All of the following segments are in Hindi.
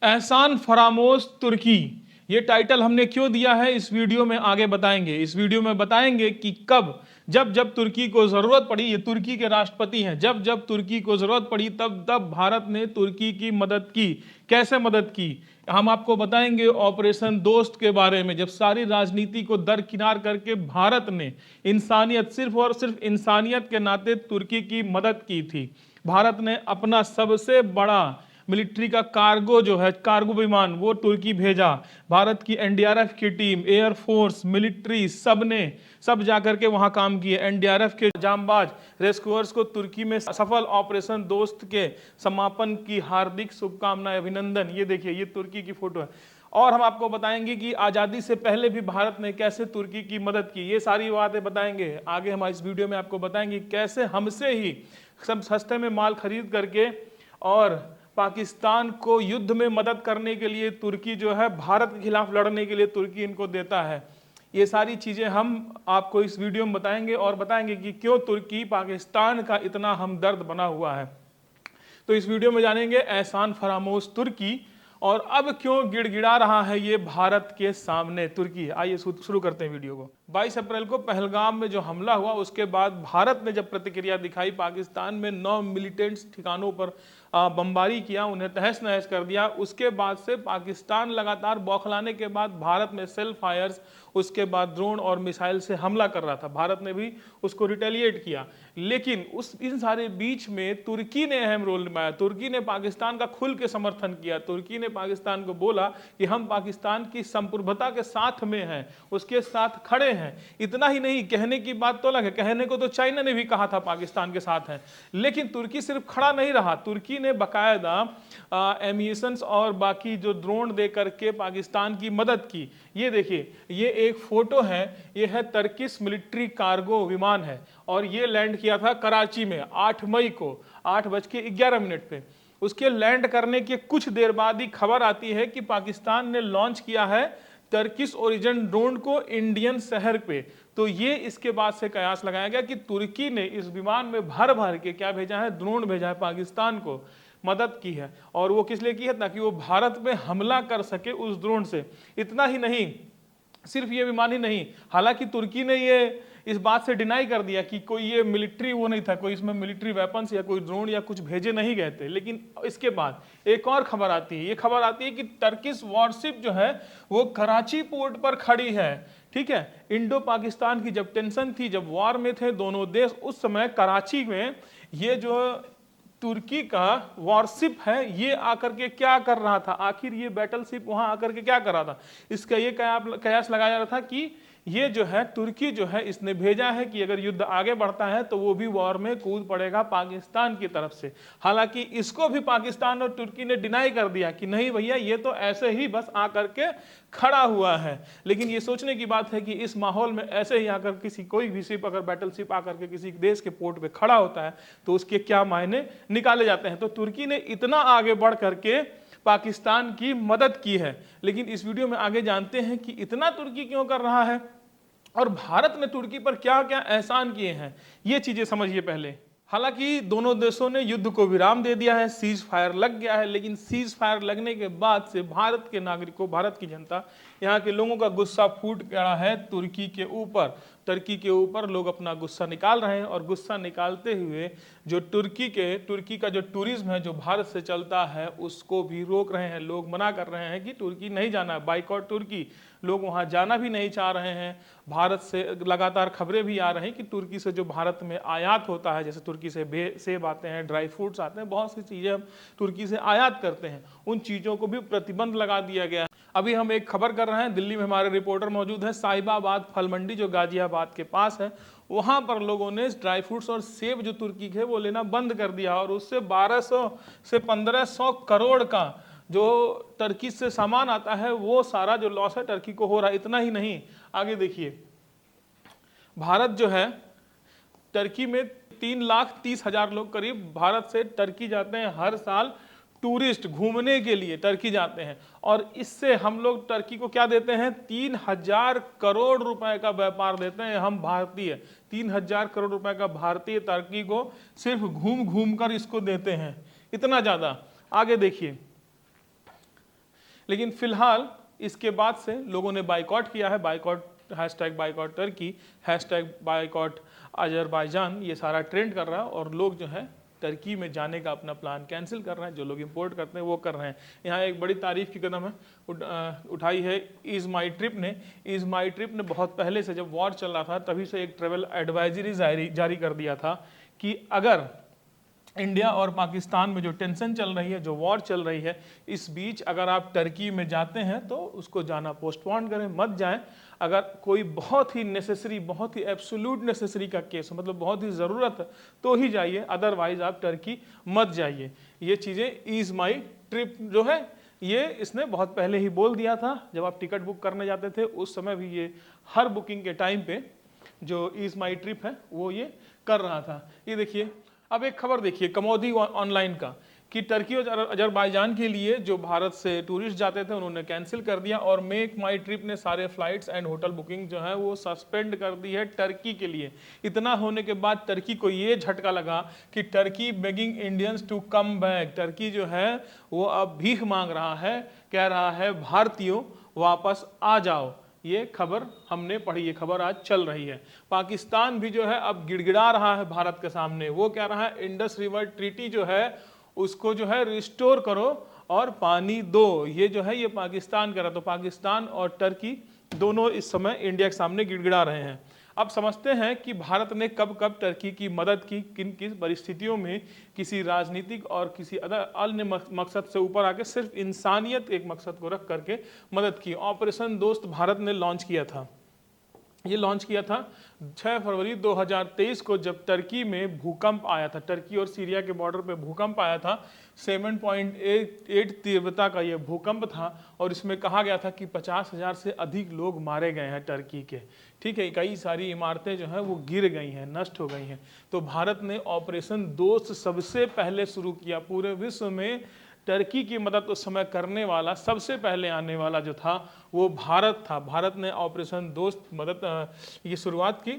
एहसान फरामोश तुर्की, ये टाइटल हमने क्यों दिया है इस वीडियो में आगे बताएंगे। इस वीडियो में बताएंगे कि कब जब जब तुर्की को जरूरत पड़ी, ये तुर्की के राष्ट्रपति हैं, जब जब तुर्की को जरूरत पड़ी तब तब भारत ने तुर्की की मदद की। कैसे मदद की हम आपको बताएंगे ऑपरेशन दोस्त के बारे में, जब सारी राजनीति को दरकिनार करके भारत ने इंसानियत, सिर्फ और सिर्फ इंसानियत के नाते तुर्की की मदद की थी। भारत ने अपना सबसे बड़ा मिलिट्री का कार्गो जो है, कार्गो विमान, वो तुर्की भेजा। भारत की एनडीआरएफ की टीम, एयरफोर्स, मिलिट्री, सब जाकर के वहां काम किए। एनडीआरएफ के जांबाज रेस्क्यूअर्स को तुर्की में सफल ऑपरेशन दोस्त के समापन की हार्दिक शुभकामनाएं, अभिनंदन। ये देखिए, ये तुर्की की फोटो है। और हम आपको बताएंगे कि आज़ादी से पहले भी भारत ने कैसे तुर्की की मदद की। ये सारी बातें बताएंगे आगे हम इस वीडियो में आपको बताएंगे, कैसे हमसे ही सब सस्ते में माल खरीद करके और पाकिस्तान को युद्ध में मदद करने के लिए तुर्की जो है, भारत के खिलाफ लड़ने के लिए तुर्की इनको देता है। ये सारी चीज़ें हम आपको इस वीडियो में बताएंगे और बताएंगे कि क्यों तुर्की पाकिस्तान का इतना हमदर्द बना हुआ है। तो इस वीडियो में जानेंगे एहसान फरामोश तुर्की, और अब क्यों गिड़गिड़ा रहा है ये भारत के सामने तुर्की। आइए शुरू करते हैं वीडियो को। 22 अप्रैल को पहलगाम में जो हमला हुआ, उसके बाद भारत ने जब प्रतिक्रिया दिखाई, पाकिस्तान में 9 मिलिटेंट्स ठिकानों पर बमबारी किया, उन्हें तहस नहस कर दिया। उसके बाद से पाकिस्तान लगातार बौखलाने के बाद भारत में सेल्फ फायर्स, उसके बाद ड्रोन और मिसाइल से हमला कर रहा था। भारत ने भी उसको रिटेलिएट किया, लेकिन इन सारे बीच में तुर्की ने अहम रोल निभाया। तुर्की ने पाकिस्तान का खुल के समर्थन किया। तुर्की ने पाकिस्तान को बोला कि हम पाकिस्तान की संप्रभुता के साथ में हैं, उसके साथ खड़े हैं। इतना ही नहीं, कहने की बात तो अलग है, कहने को तो चाइना ने भी कहा था पाकिस्तान के साथ है, लेकिन तुर्की सिर्फ खड़ा नहीं रहा। तुर्की ने बाकायदा एम्यूनिशंस और बाकी जो ड्रोन दे करके पाकिस्तान की मदद की। ये देखिए, ये एक फोटो है, ये है टर्किश मिलिट्री कार्गो विमान है, और ये लैंड किया था कराची में 8 मई को 8:11 पे। उसके लैंड करने के कुछ देर बाद ही खबर आती है कि पाकिस्तान ने लॉन्च किया है टर्किश ओरिजिन ड्रोन को इंडियन शहर पे। तो ये इसके बाद से कयास लगाया गया कि तुर्की ने इस विमान में भर भर के क्या भेजा है, ड्रोन भेजा है, पाकिस्तान को मदद की है। और वो किस लिए की है? ताकि वो भारत में हमला कर सके उस ड्रोन से। इतना ही नहीं, सिर्फ ये विमान ही नहीं, हालांकि तुर्की ने ये इस बात से डिनाई कर दिया कि कोई ये मिलिट्री वो नहीं था, कोई इसमें मिलिट्री वेपन्स या कोई ड्रोन या कुछ भेजे नहीं गए थे। लेकिन इसके बाद एक और खबर आती है, ये खबर आती है कि टर्किश वॉरशिप जो है वो कराची पोर्ट पर खड़ी है। ठीक है, इंडो पाकिस्तान की जब टेंशन थी, जब वॉर में थे दोनों देश, उस समय कराची में ये जो तुर्की का वॉरशिप है, ये आकर के क्या कर रहा था, आखिर ये बैटलशिप वहां आकर के क्या कर रहा था, इसका ये कयास लगाया जा रहा था कि ये जो है तुर्की जो है, इसने भेजा है कि अगर युद्ध आगे बढ़ता है तो वो भी वॉर में कूद पड़ेगा पाकिस्तान की तरफ से। हालांकि इसको भी पाकिस्तान और तुर्की ने डिनाई कर दिया कि नहीं भैया, ये तो ऐसे ही बस आकर के खड़ा हुआ है। लेकिन ये सोचने की बात है कि इस माहौल में ऐसे ही आकर किसी कोई भी शिप, अगर बैटलशिप आकर के किसी देश के पोर्ट पे खड़ा होता है तो उसके क्या मायने निकाले जाते हैं। तो तुर्की ने इतना आगे बढ़ करके पाकिस्तान की मदद की है। लेकिन इस वीडियो में आगे जानते हैं कि इतना तुर्की क्यों कर रहा है और भारत ने तुर्की पर क्या क्या एहसान किए हैं, ये चीजें समझिए पहले। हालांकि दोनों देशों ने युद्ध को विराम दे दिया है, सीज फायर लग गया है, लेकिन सीज फायर लगने के बाद से भारत के नागरिकों, भारत की जनता, यहाँ के लोगों का गुस्सा फूट गया है तुर्की के ऊपर। तुर्की के ऊपर लोग अपना गुस्सा निकाल रहे हैं, और गुस्सा निकालते हुए जो तुर्की का जो टूरिज्म है जो भारत से चलता है, उसको भी रोक रहे हैं। लोग मना कर रहे हैं कि तुर्की नहीं जाना, बाइकआउट तुर्की, लोग वहाँ जाना भी नहीं चाह रहे हैं। भारत से लगातार खबरें भी आ रही हैं कि तुर्की से जो भारत में आयात होता है, जैसे तुर्की से सेब आते हैं, ड्राई फ्रूट्स आते हैं, बहुत सी चीज़ें हम तुर्की से आयात करते हैं, उन चीज़ों को भी प्रतिबंध लगा दिया गया है। अभी हम एक खबर कर रहे हैं, दिल्ली में हमारे रिपोर्टर मौजूद है, साहिबाबाद फल मंडी जो गाजियाबाद के पास है, वहाँ पर लोगों ने ड्राई फ्रूट्स और सेब जो तुर्की के वो लेना बंद कर दिया, और उससे 1200 से 1500 करोड़ का जो टर्की से सामान आता है, वो सारा जो लॉस है टर्की को हो रहा है। इतना ही नहीं, आगे देखिए, भारत जो है, टर्की में 3,30,000 लोग करीब भारत से टर्की जाते हैं हर साल, टूरिस्ट घूमने के लिए टर्की जाते हैं। और इससे हम लोग टर्की को क्या देते हैं? 3,000 करोड़ रुपए का व्यापार देते हैं हम भारतीय। 3,000 करोड़ रुपए का भारतीय टर्की को सिर्फ घूम घूम कर इसको देते हैं, इतना ज्यादा। आगे देखिए, लेकिन फिलहाल इसके बाद से लोगों ने बाइकआउट किया है, boycott hashtag boycott Turkey, hashtag boycott Azerbaijan, ये सारा ट्रेंड कर रहा है और लोग जो है टर्की में जाने का अपना प्लान कैंसिल कर रहे हैं, जो लोग इंपोर्ट करते हैं वो कर रहे हैं। यहाँ एक बड़ी तारीफ की कदम है उठाई है इज़ माई ट्रिप ने। इज़ माई ट्रिप ने बहुत पहले से, जब वॉर चल रहा था तभी से एक ट्रेवल एडवाइजरी जारी कर दिया था कि अगर इंडिया और पाकिस्तान में जो टेंशन चल रही है, जो वॉर चल रही है, इस बीच अगर आप टर्की में जाते हैं तो उसको जाना पोस्टपोन करें, मत जाएं। अगर कोई बहुत ही नेसेसरी, बहुत ही एब्सोल्यूट नेसेसरी का केस हो, मतलब बहुत ही ज़रूरत है तो ही जाइए, अदरवाइज आप टर्की मत जाइए। ये चीज़ें ईज़ माई ट्रिप जो है ये इसने बहुत पहले ही बोल दिया था। जब आप टिकट बुक करने जाते थे उस समय भी ये हर बुकिंग के टाइम पे जो ईज़ माई ट्रिप है वो ये कर रहा था। ये देखिए, अब एक खबर देखिए कमोदी ऑनलाइन का कि टर्की और अजरबैजान के लिए जो भारत से टूरिस्ट जाते थे उन्होंने कैंसिल कर दिया और मेक माई ट्रिप ने सारे फ्लाइट्स एंड होटल बुकिंग जो है वो सस्पेंड कर दी है टर्की के लिए। इतना होने के बाद टर्की को ये झटका लगा कि Turkey begging Indians to come back, Turkey जो है वो अब भीख मांग रहा है, कह रहा है भारतीयों वापस आ जाओ। ये खबर हमने पढ़ी, ये खबर आज चल रही है। पाकिस्तान भी जो है अब गिड़गिड़ा रहा है भारत के सामने, वो कह रहा है इंडस रिवर ट्रीटी जो है उसको जो है रिस्टोर करो और पानी दो। ये जो है ये पाकिस्तान कर रहा, तो पाकिस्तान और टर्की दोनों इस समय इंडिया के सामने गिड़गिड़ा रहे हैं। अब समझते हैं कि भारत ने कब कब टर्की की मदद की, किन किस परिस्थितियों में, किसी राजनीतिक और किसी अन्य मकसद से ऊपर आके सिर्फ इंसानियत एक मकसद को रख करके मदद की। ऑपरेशन दोस्त भारत ने लॉन्च किया था, ये लॉन्च किया था 6 फरवरी 2023 को, जब टर्की में भूकंप आया था। टर्की और सीरिया के बॉर्डर पे भूकंप आया था, 7.8 तीव्रता का ये भूकंप था और इसमें कहा गया था कि 50,000 से अधिक लोग मारे गए हैं टर्की के। ठीक है, कई सारी इमारतें जो हैं वो गिर गई हैं, नष्ट हो गई हैं। तो भारत ने ऑपरेशन दोस्त सबसे पहले शुरू किया। पूरे विश्व में टर्की की मदद उस समय करने वाला, सबसे पहले आने वाला जो था वो भारत था। भारत ने ऑपरेशन दोस्त मदद ये शुरुआत की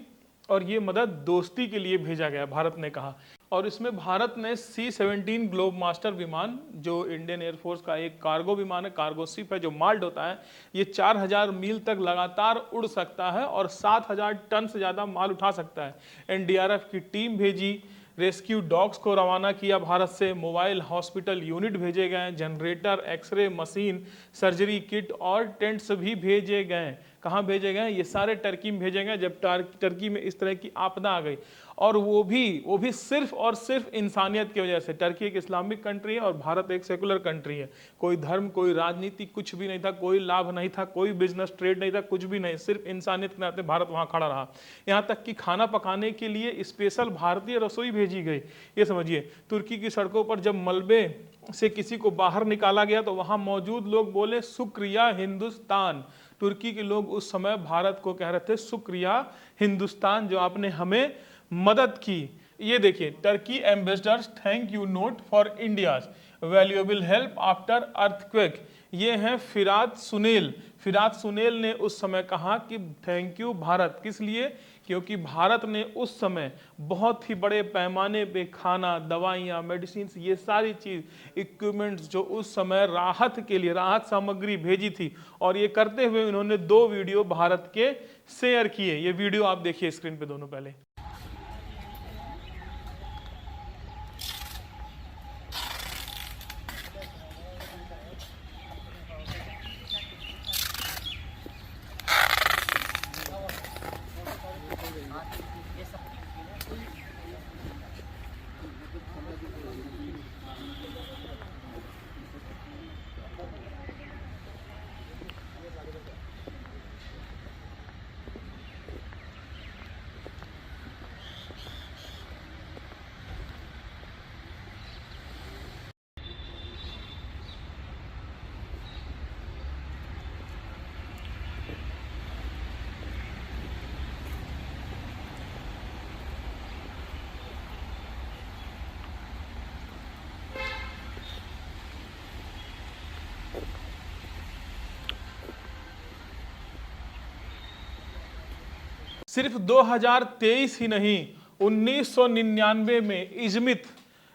और ये मदद दोस्ती के लिए भेजा गया, भारत ने कहा। और इसमें भारत ने C-17 ग्लोब मास्टर विमान, जो इंडियन एयरफोर्स का एक कार्गो विमान है, कार्गो शिप है जो माल ढोता है, ये 4000 मील तक लगातार उड़ सकता है और 7000 टन से ज़्यादा माल उठा सकता है। NDRF की टीम भेजी, रेस्क्यू डॉग्स को रवाना किया भारत से, मोबाइल हॉस्पिटल यूनिट भेजे गए, generator, x ray machine, surgery kit और टेंट्स भी भेजे गए। कहाँ भेजे गए? ये सारे टर्की में भेजे गए जब टर्की में इस तरह की आपदा आ गई, और वो भी सिर्फ और सिर्फ इंसानियत की वजह से। टर्की एक इस्लामिक कंट्री है और भारत एक सेकुलर कंट्री है। कोई धर्म, कोई राजनीति, कुछ भी नहीं था, कोई लाभ नहीं था, कोई बिजनेस ट्रेड नहीं था, कुछ भी नहीं, सिर्फ इंसानियत के नाते भारत वहाँ खड़ा रहा। यहाँ तक कि खाना पकाने के लिए स्पेशल भारतीय रसोई भेजी गई। ये समझिए, तुर्की की सड़कों पर जब मलबे से किसी को बाहर निकाला गया तो वहाँ मौजूद लोग बोले शुक्रिया हिंदुस्तान। तुर्की के लोग उस समय भारत को कह रहे थे शुक्रिया हिंदुस्तान जो आपने हमें मदद की। ये देखिए, Turkey ambassadors thank you note for India's valuable help after earthquake. ये हैं फिरात सुनेल। फिरात सुनेल ने उस समय कहा कि थैंक यू भारत, किस लिए? क्योंकि भारत ने उस समय बहुत ही बड़े पैमाने पे खाना, दवाइयाँ, मेडिसिन, ये सारी चीज़, इक्विपमेंट्स जो उस समय राहत के लिए, राहत सामग्री भेजी थी। और ये करते हुए इन्होंने 2 वीडियो भारत के शेयर किए। ये वीडियो आप देखिए स्क्रीन पे दोनों। पहले सिर्फ 2023 ही नहीं, 1999 में इजमित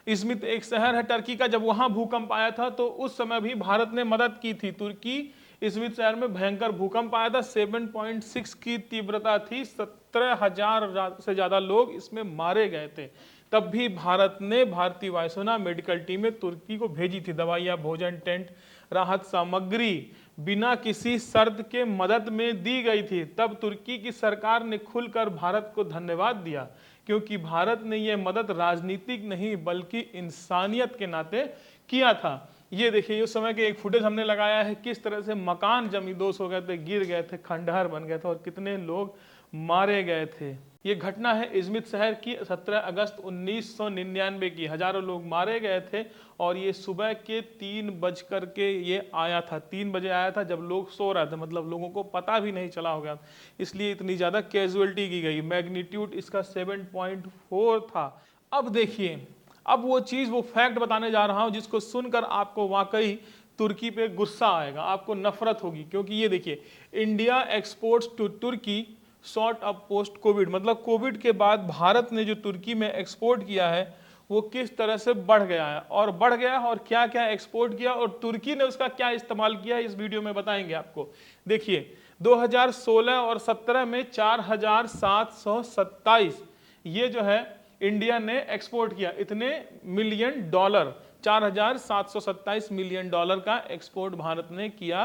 इज़मित एक शहर है टर्की का, जब वहां भूकंप आया था तो उस समय भी भारत ने मदद की थी। तुर्की इज़मित शहर में भयंकर भूकंप आया था, 7.6 की तीव्रता थी, 17,000 से ज्यादा लोग इसमें मारे गए थे। तब भी भारत ने भारतीय वायुसेना मेडिकल टीमें तुर्की को भेजी थी, दवाइयाँ, भोजन, टेंट, राहत सामग्री बिना किसी शर्त के मदद में दी गई थी। तब तुर्की की सरकार ने खुलकर भारत को धन्यवाद दिया, क्योंकि भारत ने यह मदद राजनीतिक नहीं बल्कि इंसानियत के नाते किया था। ये देखिए, उस समय के एक फुटेज हमने लगाया है, किस तरह से मकान जमींदोज हो गए थे, गिर गए थे, खंडहर बन गए थे और कितने लोग मारे गए थे। ये घटना है इज़मित शहर की 17 अगस्त 1999 की। हजारों लोग मारे गए थे और ये सुबह के 3 बज कर के ये आया था, 3 बजे आया था, जब लोग सो रहे थे, मतलब लोगों को पता भी नहीं चला होगा, इसलिए इतनी ज़्यादा कैजुअलिटी की गई। मैग्नीट्यूड इसका 7.4 था। अब देखिए, अब वो चीज़, वो फैक्ट बताने जा रहा हूँ जिसको सुनकर आपको वाकई तुर्की पे गुस्सा आएगा, आपको नफरत होगी। क्योंकि ये देखिए, इंडिया एक्सपोर्ट्स टू तुर्की शॉर्ट अप पोस्ट कोविड, मतलब कोविड के बाद भारत ने जो तुर्की में एक्सपोर्ट किया है वो किस तरह से बढ़ गया है, और बढ़ गया है और क्या क्या एक्सपोर्ट किया और तुर्की ने उसका क्या इस्तेमाल किया, इस वीडियो में बताएंगे आपको। देखिए, 2016 और 17 में 4,727 ये जो है इंडिया ने एक्सपोर्ट किया, इतने मिलियन डॉलर, 4,727 मिलियन डॉलर का एक्सपोर्ट भारत ने किया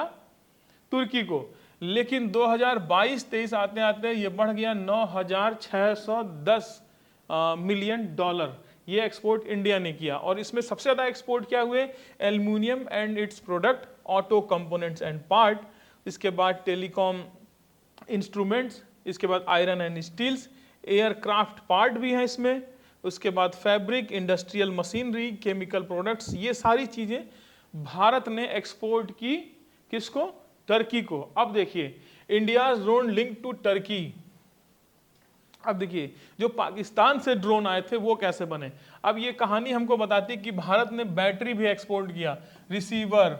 तुर्की को। लेकिन 2022-23 आते आते ये बढ़ गया 9,610 मिलियन डॉलर, ये एक्सपोर्ट इंडिया ने किया। और इसमें सबसे ज़्यादा एक्सपोर्ट क्या हुए, aluminium and its product, auto components and part, इसके बाद टेलीकॉम इंस्ट्रूमेंट्स, इसके बाद iron and steels, aircraft part भी है इसमें, उसके बाद fabric, industrial machinery, chemical products, ये सारी चीज़ें भारत ने एक्सपोर्ट की। किसको? टर्की को। अब देखिए, India drone link to Turkey. अब देखिए, जो पाकिस्तान से ड्रोन आए थे वो कैसे बने। अब ये कहानी हमको बताती है कि भारत ने बैटरी भी एक्सपोर्ट किया, रिसीवर,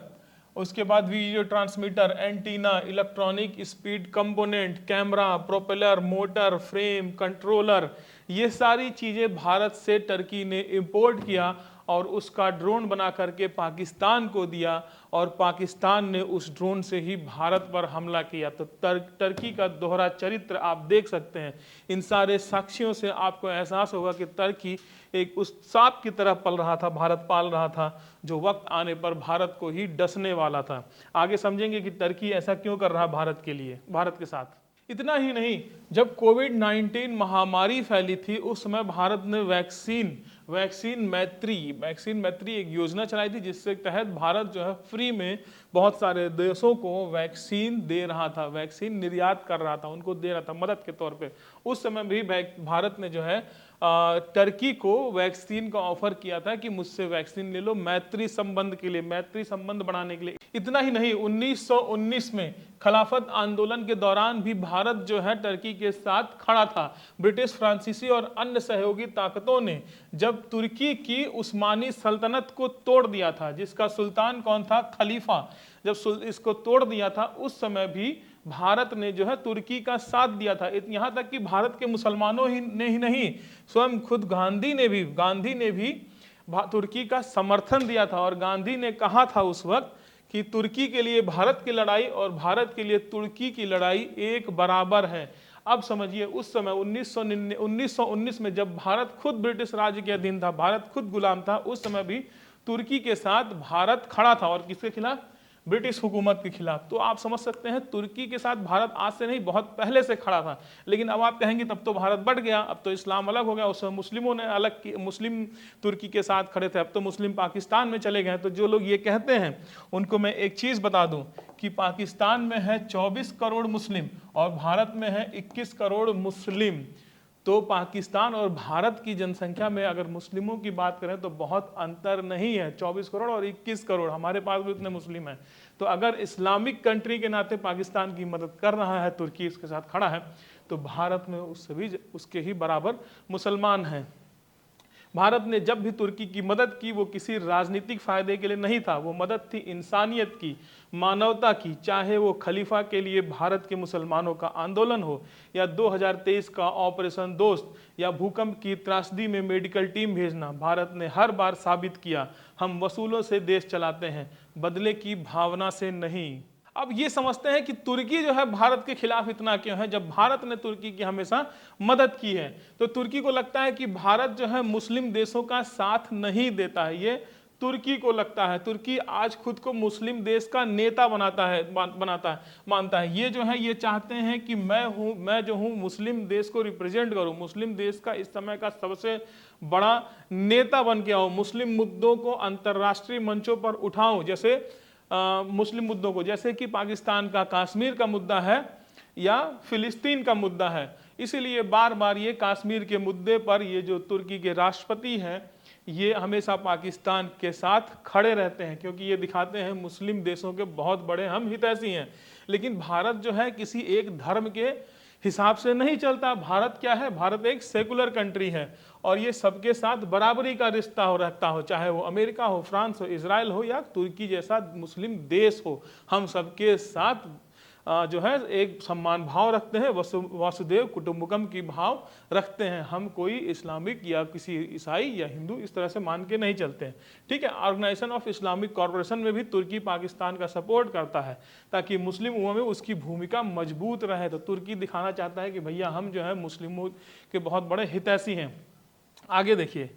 उसके बाद video transmitter, antenna, electronic speed component, camera, propeller, motor, frame, controller, ये सारी चीज़ें भारत से टर्की ने इंपोर्ट किया और उसका ड्रोन बना करके पाकिस्तान को दिया और पाकिस्तान ने उस ड्रोन से ही भारत पर हमला किया। तो टर्की का दोहरा चरित्र आप देख सकते हैं। इन सारे साक्ष्यों से आपको एहसास होगा कि टर्की एक उस सांप की तरह पल रहा था, भारत पाल रहा था, जो वक्त आने पर भारत को ही डसने वाला था। आगे समझेंगे कि टर्की ऐसा क्यों कर रहा भारत के लिए, भारत के साथ। इतना ही नहीं, जब कोविड-19 महामारी फैली थी उस समय भारत ने वैक्सीन मैत्री एक योजना चलाई थी, जिससे तहत भारत जो है फ्री में बहुत सारे देशों को वैक्सीन दे रहा था, वैक्सीन निर्यात कर रहा था, उनको दे रहा था मदद के तौर पे। उस समय भी भारत ने जो है टर्की को वैक्सीन का ऑफर किया था कि मुझसे वैक्सीन ले लो, मैत्री संबंध के लिए, मैत्री संबंध बढ़ाने के लिए। इतना ही नहीं, 1919 में खिलाफत आंदोलन के दौरान भी भारत जो है टर्की के साथ खड़ा था। ब्रिटिश, फ्रांसीसी और अन्य सहयोगी ताकतों ने जब तुर्की की उस्मानी सल्तनत को तोड़ दिया था, जिसका सुल्तान कौन था, खलीफा, जब इसको तोड़ दिया था, उस समय भी भारत ने जो है तुर्की का साथ दिया था। यहाँ तक कि भारत के मुसलमानों ने ही नहीं, स्वयं खुद गांधी ने भी तुर्की का समर्थन दिया था। और गांधी ने कहा था उस वक्त कि तुर्की के लिए भारत की लड़ाई और भारत के लिए तुर्की की लड़ाई एक बराबर है। अब समझिए, उस समय 1919 में जब भारत खुद ब्रिटिश राज्य के अधीन था, भारत खुद गुलाम था, उस समय भी तुर्की के साथ भारत खड़ा था। और किसके खिलाफ? ब्रिटिश हुकूमत के खिलाफ। तो आप समझ सकते हैं तुर्की के साथ भारत आज से नहीं, बहुत पहले से खड़ा था। लेकिन अब आप कहेंगे तब तो भारत बढ़ गया, अब तो इस्लाम अलग हो गया, उस समय मुस्लिमों ने अलग की, मुस्लिम तुर्की के साथ खड़े थे, अब तो मुस्लिम पाकिस्तान में चले गए। तो जो लोग ये कहते हैं उनको मैं एक चीज़ बता दूं कि पाकिस्तान में है 24 करोड़ मुस्लिम और भारत में है 21 करोड़ मुस्लिम। तो पाकिस्तान और भारत की जनसंख्या में अगर मुस्लिमों की बात करें तो बहुत अंतर नहीं है, 24 करोड़ और 21 करोड़, हमारे पास भी उतने मुस्लिम हैं। तो अगर इस्लामिक कंट्री के नाते पाकिस्तान की मदद कर रहा है, तुर्की इसके साथ खड़ा है, तो भारत में उससे भी उसके ही बराबर मुसलमान हैं। भारत ने जब भी तुर्की की मदद की वो किसी राजनीतिक फायदे के लिए नहीं था, वो मदद थी इंसानियत की, मानवता की। चाहे वो खलीफा के लिए भारत के मुसलमानों का आंदोलन हो, या 2023 का ऑपरेशन दोस्त, या भूकंप की त्रासदी में मेडिकल टीम भेजना, भारत ने हर बार साबित किया हम वसूलों से देश चलाते हैं, बदले की भावना से नहीं। अब ये समझते हैं कि तुर्की जो है भारत के खिलाफ इतना क्यों है, जब भारत ने तुर्की की हमेशा मदद की है। तो तुर्की को लगता है कि भारत जो है मुस्लिम देशों का साथ नहीं देता है, ये तुर्की को लगता है। तुर्की आज खुद को मुस्लिम देश का नेता मानता है। ये जो है ये चाहते हैं कि मैं जो हूँ मुस्लिम देश को रिप्रेजेंट करूँ, मुस्लिम देश का इस समय का सबसे बड़ा नेता बन के आऊँ, मुस्लिम मुद्दों को अंतर्राष्ट्रीय मंचों पर उठाऊं, जैसे मुस्लिम मुद्दों को, जैसे कि पाकिस्तान का कश्मीर का मुद्दा है या फिलिस्तीन का मुद्दा है। इसीलिए बार बार ये कश्मीर के मुद्दे पर ये जो तुर्की के राष्ट्रपति हैं ये हमेशा पाकिस्तान के साथ खड़े रहते हैं, क्योंकि ये दिखाते हैं मुस्लिम देशों के बहुत बड़े हम हितैषी हैं। लेकिन भारत जो है किसी एक धर्म के हिसाब से नहीं चलता। भारत क्या है, भारत एक सेकुलर कंट्री है और ये सबके साथ बराबरी का रिश्ता रखता हो, चाहे वो अमेरिका हो, फ्रांस हो, इजराइल हो या तुर्की जैसा मुस्लिम देश हो। हम सबके साथ जो है एक सम्मान भाव रखते हैं, वासुदेव कुटुंबकम की भाव रखते हैं। हम कोई इस्लामिक या किसी ईसाई या हिंदू इस तरह से मान के नहीं चलते हैं। ठीक है, ऑर्गेनाइजेशन ऑफ इस्लामिक कॉर्पोरेशन में भी तुर्की पाकिस्तान का सपोर्ट करता है ताकि मुस्लिम उम्मा में उसकी भूमिका मजबूत रहे। तो तुर्की दिखाना चाहता है कि भैया हम जो है मुस्लिमों के बहुत बड़े हितैषी हैं। आगे देखिए,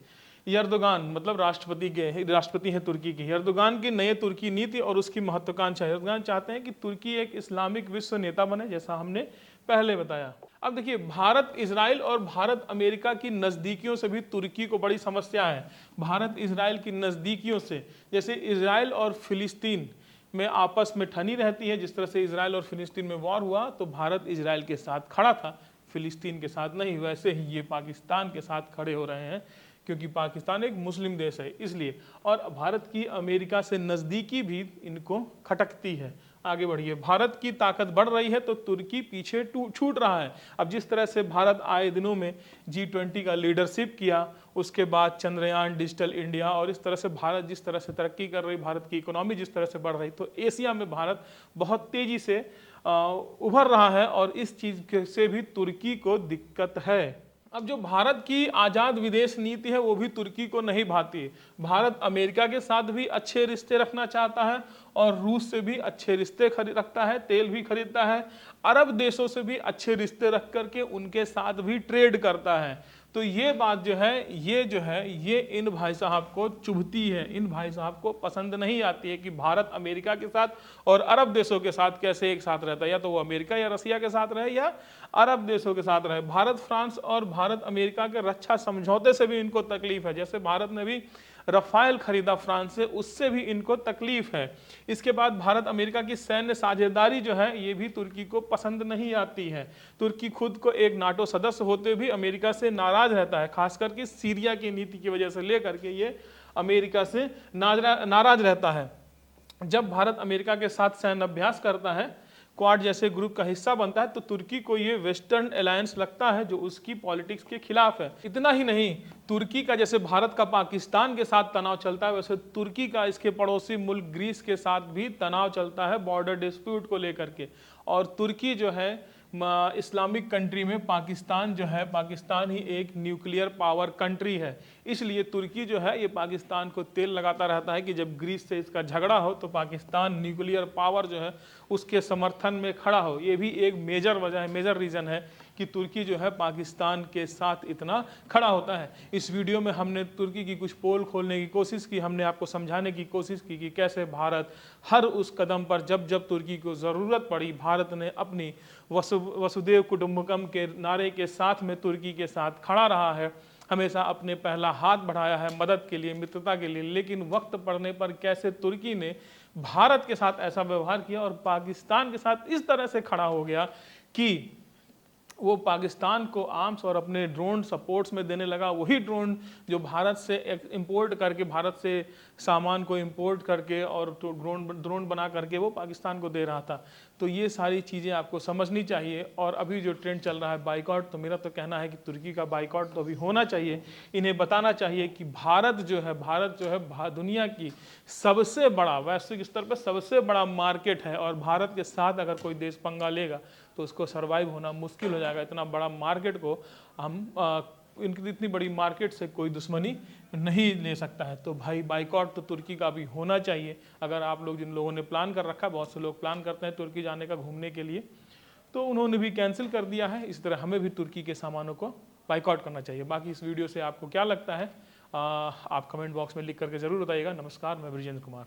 यर्दोगान मतलब राष्ट्रपति हैं तुर्की की। यर्दोगान की नए तुर्की नीति और उसकी महत्वाकांक्षा। यर्दोगान चाहते हैं कि तुर्की एक इस्लामिक विश्व नेता बने, जैसा हमने पहले बताया। अब देखिए, भारत इजराइल और भारत अमेरिका की नज़दीकियों से भी तुर्की को बड़ी समस्या है। भारत इजराइल की नज़दीकियों से, जैसे इजराइल और फिलिस्तीन में आपस में ठनी रहती है। जिस तरह से इजराइल और फिलिस्तीन में वॉर हुआ तो भारत इजराइल के साथ खड़ा था, फिलिस्तीन के साथ नहीं। वैसे ही ये पाकिस्तान के साथ खड़े हो रहे हैं क्योंकि पाकिस्तान एक मुस्लिम देश है इसलिए। और भारत की अमेरिका से नज़दीकी भी इनको खटकती है। आगे बढ़िए, भारत की ताकत बढ़ रही है तो तुर्की पीछे छूट रहा है। अब जिस तरह से भारत आए दिनों में G20 का लीडरशिप किया, उसके बाद चंद्रयान, डिजिटल इंडिया, और इस तरह से भारत जिस तरह से तरक्की कर रही, भारत की इकोनॉमी जिस तरह से बढ़ रही, तो एशिया में भारत बहुत तेज़ी से उभर रहा है और इस चीज़ से भी तुर्की को दिक्कत है। अब जो भारत की आज़ाद विदेश नीति है वो भी तुर्की को नहीं भाती। भारत अमेरिका के साथ भी अच्छे रिश्ते रखना चाहता है और रूस से भी अच्छे रिश्ते रखता है, तेल भी खरीदता है, अरब देशों से भी अच्छे रिश्ते रख करके उनके साथ भी ट्रेड करता है। तो ये बात जो है ये इन भाई साहब को चुभती है, इन भाई साहब को पसंद नहीं आती है कि भारत अमेरिका के साथ और अरब देशों के साथ कैसे एक साथ रहता है। या तो वो अमेरिका या रसिया के साथ रहे या अरब देशों के साथ रहे। भारत फ्रांस और भारत अमेरिका के रक्षा समझौते से भी इनको तकलीफ है। जैसे भारत ने भी रफाल खरीदा फ्रांस से, उससे भी इनको तकलीफ है। इसके बाद भारत अमेरिका की सैन्य साझेदारी जो है ये भी तुर्की को पसंद नहीं आती है। तुर्की खुद को एक नाटो सदस्य होते भी अमेरिका से नाराज रहता है, खासकर कि सीरिया की नीति की वजह से लेकर के ये अमेरिका से नाराज रहता है। जब भारत अमेरिका के साथ सैन्य अभ्यास करता है, क्वाड जैसे ग्रुप का हिस्सा बनता है, तो तुर्की को ये वेस्टर्न अलायंस लगता है जो उसकी पॉलिटिक्स के खिलाफ है। इतना ही नहीं, तुर्की का जैसे भारत का पाकिस्तान के साथ तनाव चलता है, वैसे तुर्की का इसके पड़ोसी मुल्क ग्रीस के साथ भी तनाव चलता है बॉर्डर डिस्प्यूट को लेकर के। और तुर्की जो है इस्लामिक कंट्री में पाकिस्तान जो है, पाकिस्तान ही एक न्यूक्लियर पावर कंट्री है, इसलिए तुर्की जो है ये पाकिस्तान को तेल लगाता रहता है कि जब ग्रीस से इसका झगड़ा हो तो पाकिस्तान न्यूक्लियर पावर जो है उसके समर्थन में खड़ा हो। ये भी एक मेजर वजह है, मेजर रीज़न है कि तुर्की जो है पाकिस्तान के साथ इतना खड़ा होता है। इस वीडियो में हमने तुर्की की कुछ पोल खोलने की कोशिश की, हमने आपको समझाने की कोशिश की कि कैसे भारत हर उस कदम पर जब जब तुर्की को ज़रूरत पड़ी, भारत ने अपनी वसुदेव कुटुंबकम के नारे के साथ में तुर्की के साथ खड़ा रहा है, हमेशा अपने पहला हाथ बढ़ाया है मदद के लिए, मित्रता के लिए। लेकिन वक्त पड़ने पर कैसे तुर्की ने भारत के साथ ऐसा व्यवहार किया और पाकिस्तान के साथ इस तरह से खड़ा हो गया कि वो पाकिस्तान को आर्म्स और अपने ड्रोन सपोर्ट्स में देने लगा। वही ड्रोन जो भारत से इंपोर्ट करके, भारत से सामान को इंपोर्ट करके और तो ड्रोन बना करके वो पाकिस्तान को दे रहा था। तो ये सारी चीज़ें आपको समझनी चाहिए। और अभी जो ट्रेंड चल रहा है बाइकआउट, तो मेरा तो कहना है कि तुर्की का बाइकआउट तो अभी होना चाहिए। इन्हें बताना चाहिए कि भारत जो है दुनिया की सबसे बड़ा, वैश्विक स्तर पर सबसे बड़ा मार्केट है, और भारत के साथ अगर कोई देश पंगा लेगा तो उसको सरवाइव होना मुश्किल हो जाएगा। इतना बड़ा मार्केट को हम इनकी इतनी बड़ी मार्केट से कोई दुश्मनी नहीं ले सकता है। तो भाई बाइकआउट तो तुर्की का भी होना चाहिए। अगर आप लोग, जिन लोगों ने प्लान कर रखा है, बहुत से लोग प्लान करते हैं तुर्की जाने का घूमने के लिए, तो उन्होंने भी कैंसिल कर दिया है। इसी तरह हमें भी तुर्की के सामानों को बाइकआउट करना चाहिए। बाकी इस वीडियो से आपको क्या लगता है आप कमेंट बॉक्स में लिख करके ज़रूर बताइएगा। नमस्कार, मैं ब्रिजेंद्र कुमार।